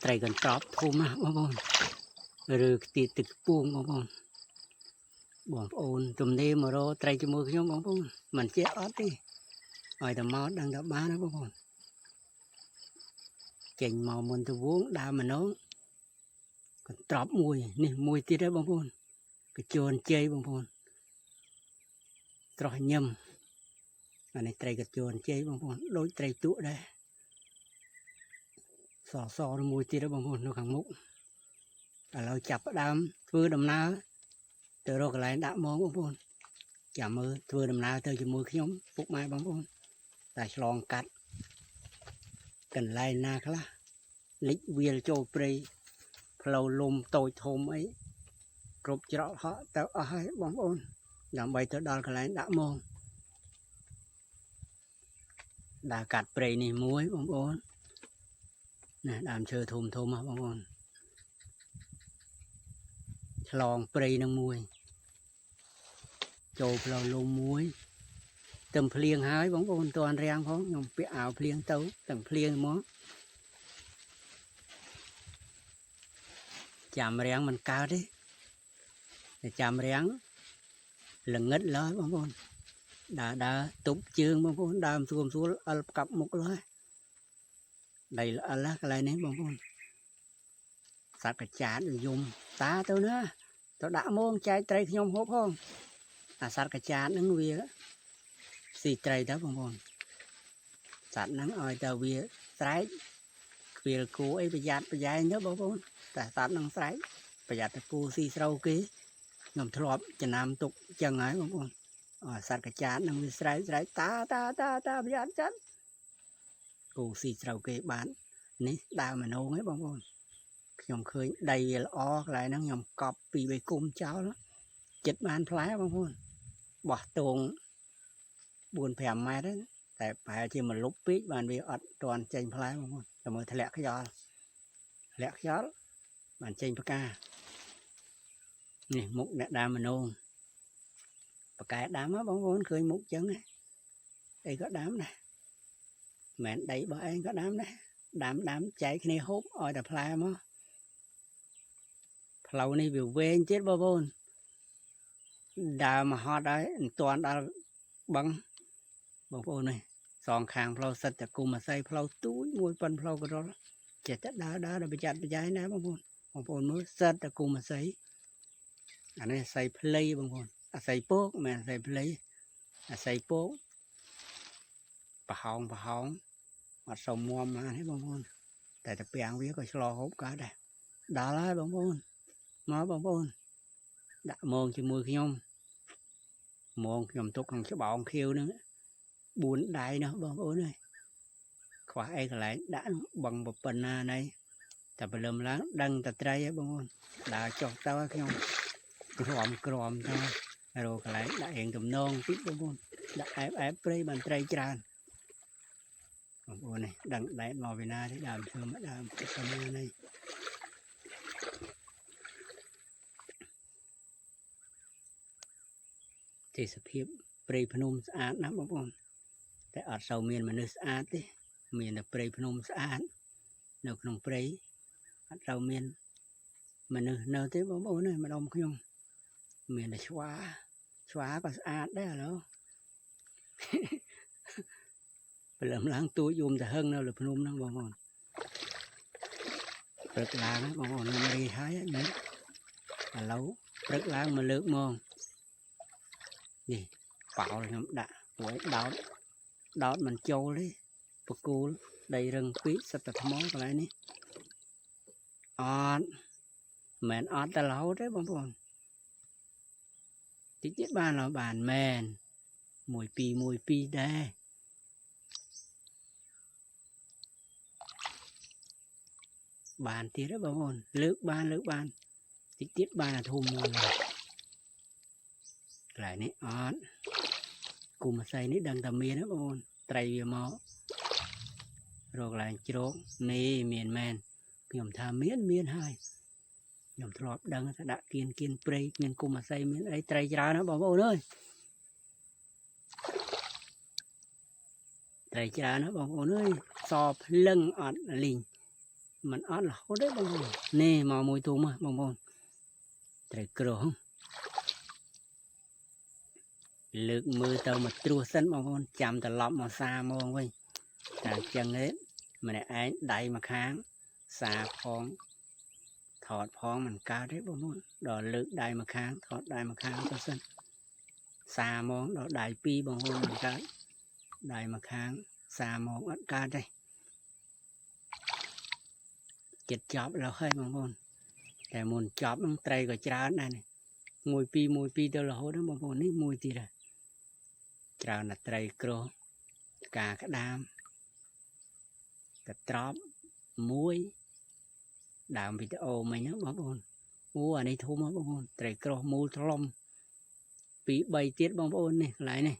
ត្រីកន្ត្រប់ធំណាបងប្អូនឬទីទឹកពួងបងប្អូនបងប្អូនទំនេរមករកត្រីជាមួយខ្ញុំបងប្អូនមិនចេះអត់ទេឲ្យតែមកដឹងតែបានណាបងប្អូនចេញមកមុនទៅវងដើមម្ដងកន្ត្រប់មួយនេះមួយទៀតដែរបងប្អូនកញ្ជូនជ័យបងប្អូនត្រោះញឹមអានេះត្រីកញ្ជូនជ័យបងប្អូនដូចត្រីទក់ដែរសមួយទៀតដែរបងប្អូននៅខាងមុខឥឡូវចាប់ផ្ដើមធ្វើដំណើរទៅរកកន្លែងដាក់មកបងប្អូនចាំមើលធ្វើដំណើរទៅជាមួយខ្ញុំពុកម៉ែបងប្អូនតែឆ្លងកាត់កន្លែងណាខ្លះលិចវាលចូលព្រៃផ្លូវលំតូចធំអីគ្រប់ច្រកហក់ទៅអស់ហើយបងប្អូនដើម្បីទៅដល់កន្លែងដាក់មកដើរកាត់ព្រៃនេះមួយបងប្អូនណាដើមឈើធំហ៎បងប្អូនឆ្លងព្រៃនឹងមួយចូលផ្លូវលំមួយទឹមភ្លៀងហើយបងប្អូនតន់រាំងផងខ្ញុំពាក់អាវភ្លៀងទៅទាំងភ្លៀងមកចាំរាំងមិនកើតទេតែចាំរាំងល្ងឹតឡើយបងប្អូនដើរទប់ជើងបងប្អូនដើមស្រួលអិលកាប់មុខឡើយដីល្អិលកន្លែងនេះបងប្អូនសត្វកាចាតយំតាទៅណាទៅដាក់មងចែកត្រីខ្ញុំហូបផងអាសត្វកាចាតហ្នឹងវាស៊ីត្រីទៅបងប្អូនសត្វហ្នឹងឲ្យតែវាស្រែកខ្វៀលគូអីប្រយ័ត្នប្រយែងទៅបងប្អូនតែសត្វហ្នឹងស្រែកប្រយ័ត្នតែគូស៊ីស្រូវគេខ្ញុំធ្លាប់ចំណាំទុកចឹងហើយបងប្អូនសត្វកាចាតហ្នឹងវាស្រែកតាប្រយ័ត្នចាត់គូស៊ីស្រូវគេបាននេះដើមម្នងហ្នឹងបងប្អូនខ្ញុំឃើញដីវាល្អកន្លែងហ្នឹងខ្ញុំកប់ពី3គុំចោលចិត្តបានផ្លែបងប្អូនបោះតង 4-5 ម៉ែត្រតែប្រហែលជាមួយលុបពេកបានវាអត់ទាន់ចេញផ្លែបងប្អូនតែមើលធ្លាក់ខ្យល់បានចេញផ្កានេះមុខអ្នកដើមម្នងផ្កាដើមបងប្អូនឃើញមុខចឹងអីក៏ដើមដែរមិនដីរបស់ឯងក៏ដើមដែរដើមចែកគ្នាហូបឲ្យតែផ្លែមកផ្លូវនេះវាវែងទៀតបងប្អូនដើរមកហត់ហើយមិនទាន់ដល់បឹងបងប្អូននេះសងខាងផ្លូវសិតតែគុំអាស័យផ្លូវទូចមួយប៉ុនផ្លូវកណ្ដុរចេះតែដើរដល់ប្រយ័ត្នប្រយែងណាបងប្អូនមើលសិតតែគុំអាស័យអានេះអាស័យផ្លៃបងប្អូនអាស័យពកមិនអាស័យផ្លៃអាស័យពកប្រហោងអត់សមមណាទេបងប្អូនតែតាពាំងវាក៏ឆ្លោះហូបកើតដែរដល់ហើយបងប្អូនមកបងប្អូនដាក់មងជាមួយខ្ញុំទុកក្នុងច្បោងខៀវហ្នឹង4 ដៃនោះបងប្អូនអើយខ្វះអីកន្លែងដាក់បឹងប៉ុណ្ណាណៃតែព្រលឹមឡើងដឹងតែត្រីហ៎បងប្អូនដើរចុះទៅខ្ញុំក្រំទៅរកកន្លែងដាក់រៀងទំនងតិចបងប្អូនដាក់អែបព្រៃបានត្រីច្រើនបងប្អូននេះដឹងដែកមកពីណាទេដើមឈើមកដើមប៉ុណ្ណាណៃទេសភាពព្រៃភ្នំស្អាតណាស់បងប្អូនតែអត់សូវមានមនុស្សស្អាតទេមានតែព្រៃភ្នំស្អាតនៅក្នុងព្រៃអត់សូវមានមនុស្សនៅទេបងប្អូនម្ដុំខ្ញុំមានតែឆ្វាក៏ស្អាតដែរឥឡូវព្រលឹមឡើងទួយំទៅហឹងនៅលើភ្នំហ្នឹងបងប្អូនព្រឹកឡើងបងប្អូនខ្ញុំរីហើយនេះឥឡូវព្រឹកឡើងមកលើកមកនេះប៉ោលខ្ញុំដាក់ព្រោះដោតមិនចូលទេបកគូលដីរឹងពេកសិតតែថ្មកន្លែងនេះអត់មែនអត់តែរហូតទេបងប្អូនតិចទៀតបានមែន1-2ដែរបានទៀតទេបងប្អូនលើកបានតិចទៀតបានអាធំមួយកន្លែងនេះអត់គុំអាស័យនេះដឹងតែមានណាបងប្អូនត្រីវាមករកកន្លែងជ្រកនេះមានមែនខ្ញុំថាមានហើយខ្ញុំធ្លាប់ដឹងថាដាក់គៀនព្រៃមានគុំអាស័យមានអីត្រីច្រើនណាបងប្អូនអើយត្រីច្រើនណាបងប្អូនអើយសភ្លឹងអត់លីង มันออดละโหได้บางคนนี่มอมวยตูมาบางคนแต่กระหงเลือกมือเตามาตรัวสั้นบางคนจำแต่ล็อบมาซามองไว้แต่จังเลยมันไอ้ได้มาค้างซาพองถอดพองมันกาได้บางคนดอกเลือกได้มาค้างถอดได้มาค้างตัวสั้นซามองดอกได้ปีบางคนมันกาได้มาค้างซามองอัดกาได้เจ็ดจอบเราให้บางคนแต่มุนจอบมันไตรก็จรานั่นมวยปีตัวเราđóบางคนนี่มวยตีละจราน่ะไตรโกรกากระดามกระตรอบมวยดามวิดีโอมันนะบางคนมัวอันนี้ทุ่มบางคนไตรโกรมูทลมปีใบเตี้ยบางคนนี่หลายนี่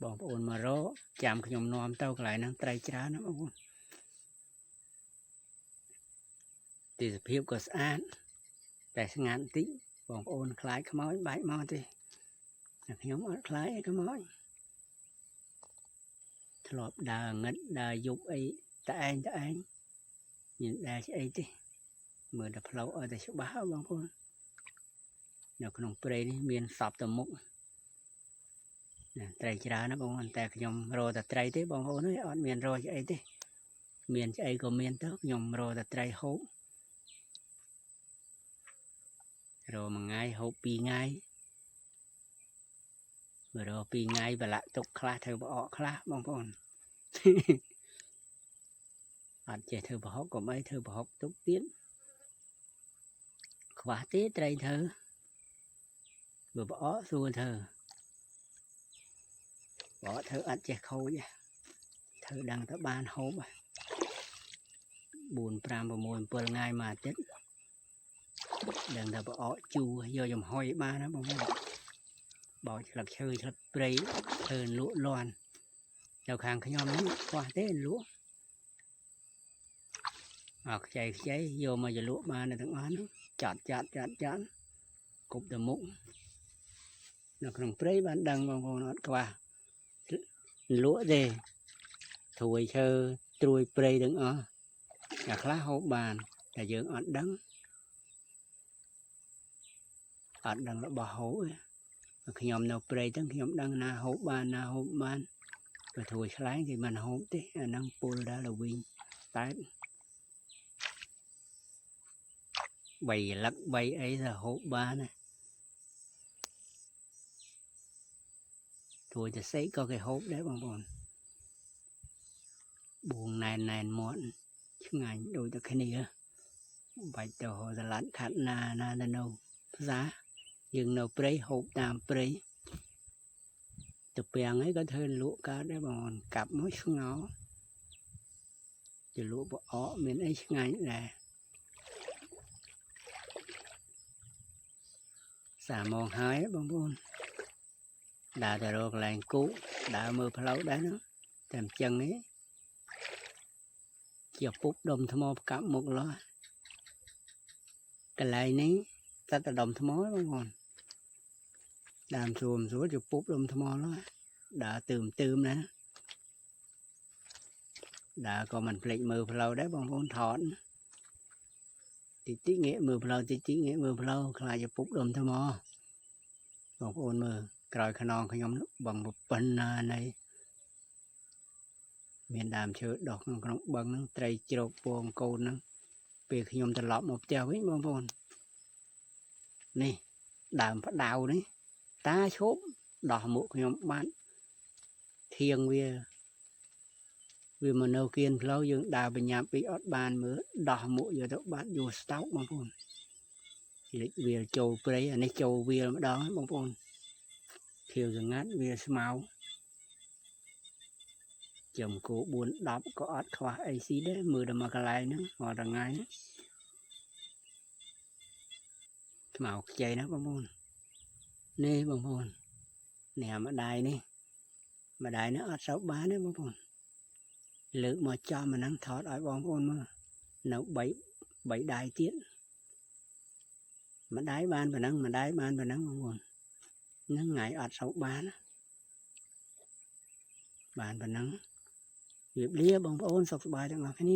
บางคนมาโรจำขยมนอมเต้าหลายนั่งไตรจรานะบางคนตีสเพียบก็สะอาดแต่งานติ้งบางคนคล้ายขโมยใบมาทีขยมคล้ายขโมยถลอบดาเงินดายุบไอ้ตาเองnhìnดาไอ้ทีเมื่อดับเราแต่ชบ้าบางคนเดี๋ยวขนมเปรย์นี่มีนสอบตะมุกไตรจรานะบางคนแต่ขยมโรแต่ไตรทีบางคนนี่อดมีนโรไอ้ทีมีนไอ้ก็มีนเท่าขยมโรแต่ไตรโฮโรมันง่ายโฮปีง่ายเมื่อโรปีง่ายไปละตกคลาเธอบอกคลาบางคนอาจจะเธอบอกก็ไม่เธอบอกตกtiếnขวาtíไตรเธอvừa bỏ xua thơ bỏ thơ ăn chè khâu vậy thơ đang tới ban hốp buồn pram và mùi bờ ngay mà chết đừng thơ bỏ chua vô dòng hôi ba nó bông bỏ cho lập chơi lập prey thơ lụa loan đầu hàng cái nhom nó qua thế lúa chạy cháy vô mà giờ lúa ba này thằng án chọn cục từ mụn nó còn prey ban đằng bông nó qua lúa gì thùi sơ trui prey đừng là khá hộp bàn là dưỡng ọt đắng là bỏ hổ khi nhóm nào prey tới khi nhóm đăng na hộp bàn rồi thùi lái thì mình hộp thế năng pull ra là win tái bày lắc bay ấy là hộp bàn này thùiจะ xây có cái hộp đấy bằng bọn buồn này muộn chứ ngày đôi cho cái này bạch tổ là lặn khát na nâu giá dừng nâu prey hộp tam prey tập bèn ấy có thể lụa cá đấy bọn cặp mới xuống ngó chỉ lụa bỏ miền ấy ngày là xả mòn hái bọn bọn đã từ rồi làng cũ đã mưa lâu đấy nó làm chân ấy chiều phút đồng thơm mò cắm một lo cái này ní ta đồng thơm mò đúng không làm xuồng xuống chiều phút đồng thơm mò đó đã tươm nè đã còn mình plek mưa lâu đấy bằng con thọn thì tí nghĩa mưa lâu lại chiều phút đồng thơm mò còn con mưa rồi khả non khả nhom bằng một bên này miền đàm chơi đọt nó bằng nó trai chọc buồn cồn nó việc nhom từ lọt một treo ấy bông bông nè đàm phát đào đấy ta chốt đỏ mũ nhom bán thiêng vì mà nấu kiên lâu dương đào bên nhà bị ót bàn mới đỏ mũ giờ đó bán vô stock bông bông lịch về châu prey anh ấy châu về đó bông bông thiêu rồi ngát về màu chồng cố buồn đọc có ót khoa ấy xí đấy mưa đầm mà cái này nữa hoặc là ngay màu chay nó bông bông nè bông bông nè mà đài nó ót sáu bá đấy bông bông lự mà cho mà nắng thọt ở bông bông mà nấu bảy đài tiếng mà đái ban và nắng bông bông nó ngày ót sáu bá nó bàn phần nắng เรียบเรียบบางโอนสุขสบายจังหวะแค่นี้